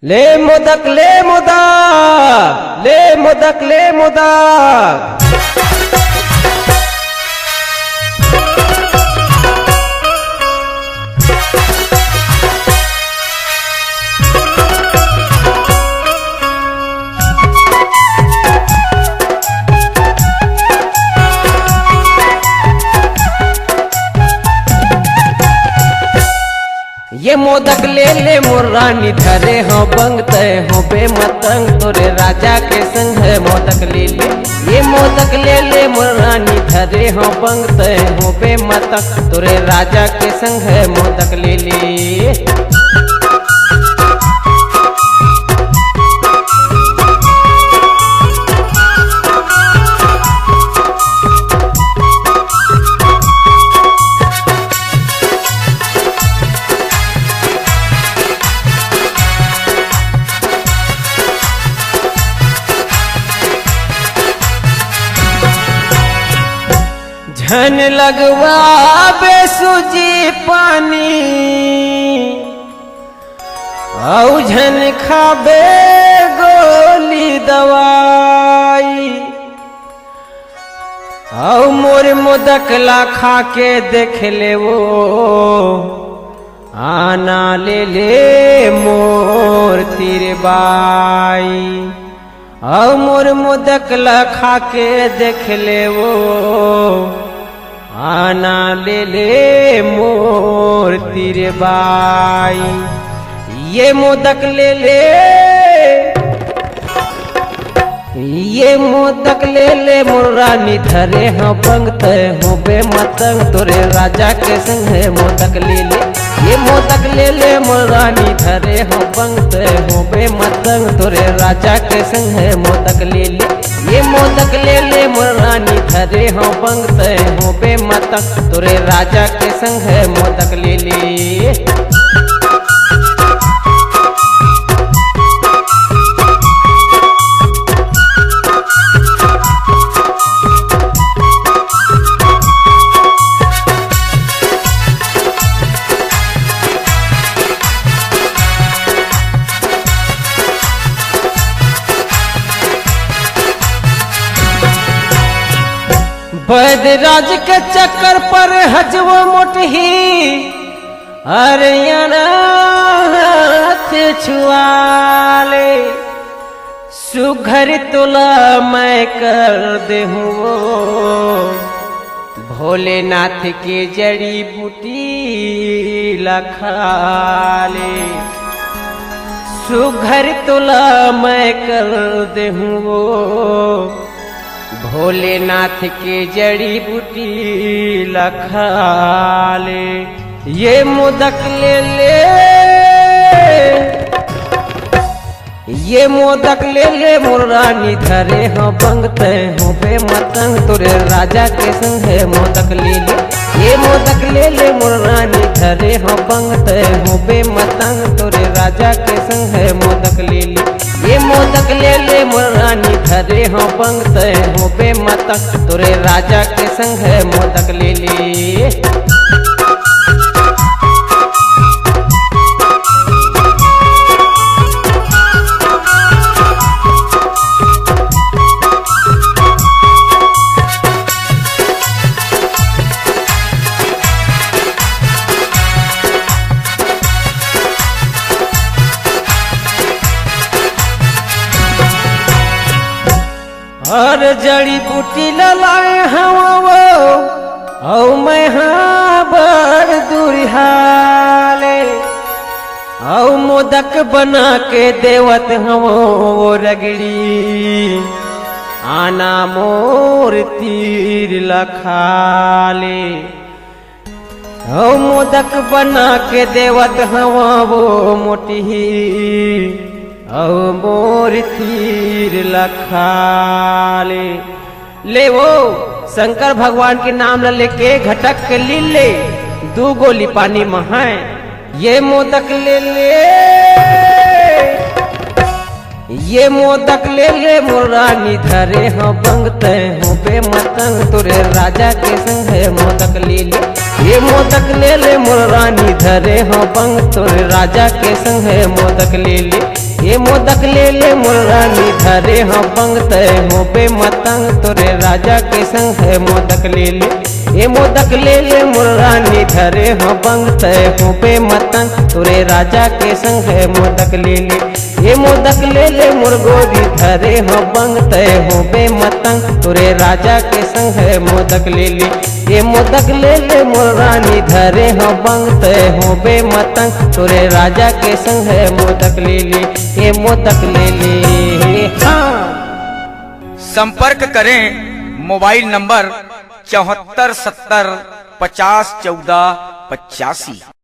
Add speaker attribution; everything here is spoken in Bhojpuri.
Speaker 1: ले मोदक ले मोदक ले मोदक ले मोदक। ये मोदक ले मोर रानी धरे हो बंगते हो बेमतंग तोरे राजा के संग है मोदक ले ये मोदक ले मोर रानी धरे हो बंगते हो बेमतंग तोरे राजा के संग है मोदक ले। झन लगवा बेसुजी पानी औ झन खाबे गोली दवाई औ मोर मोदक ला खा के देख ले वो आना ले मोर तीर बाई औ मोर मोदक ला खा के देख ले वो आना ले मोर तीर बाई। ये मोदक ले ये मोदक ले मोर रानी धरे हाँ बंगते हो बेमतंग तोरे राजा के संग है मोदक ले ये मोदक ले मोर रानी धरे हाँ बंगते हो बेमतंग तोरे राजा के संग है मोदक ले ये मोदक ले मोर रानी धरे हाँ बंगते हो बेमतंग तोरे राजा के संग है मोदक ले। बैदराज के चक्कर पर हजवो मोटही अरे हाथ छुआले सुघर तुला मैं कर दे भोलेनाथ के जड़ी बूटी लखाले सुघर तुला मैं कर दे भोलेनाथ के जड़ी बूटी लखाले। ये मोदक ले ये मोदक ले मोर रानी धरे हाँ बंगते हो बेमतंग तोरे राजा के संग है मोदक ले ये मोदक ले मोर रानी धरे हाँ बंगते हो बेमतंग तोरे राजा के संग है मोदक ले ये मोदक ले मोर रानी धरे हाँ बंगते हो बेमतंग तोरे राजा के संग है मोदक ले। और जड़ी बूटी लाए हवा वो औ मैं हाँ बड़ दुरिहाले औ मोदक बना के देवत हवो वो रगड़ी आना मोर तीर लखाले औ मोदक बना के देवत हवा वो मोटी औ मोर तीर लखाले। ले वो शंकर भगवान के नाम लेके घटक के ले दू गोली पानी महाए ये मोदक ले ये मोदक ले मोर रानी धरे हाँ बंगते हो बेमतंग तोरे राजा के संग है मोदक ले ये मोदक ले मोर रानी धरे हाँ बंग तोरे राजा के संग है मोदक ले ये मोदक ले मोर रानी धरे हाँ बंगत हो बे मतंग तोरे राजा के संग है मोदक ले ये मोदक ले मोर रानी धरे हाँ बंगत हो बे मतंग तोरे राजा के संग है मोदक ले ये मोदक ले मोर गोरी धरे हाँ बंगत हो बे मतंग तोरे राजा के संग है मोदक ले ये मोदक ले मोर रानी धरे हाँ बंगत हो बे मतंग तोरे राजा के संग है मोदक ले ये मोदक ले हाँ।
Speaker 2: संपर्क करें मोबाइल नंबर 74 70 50 14 85।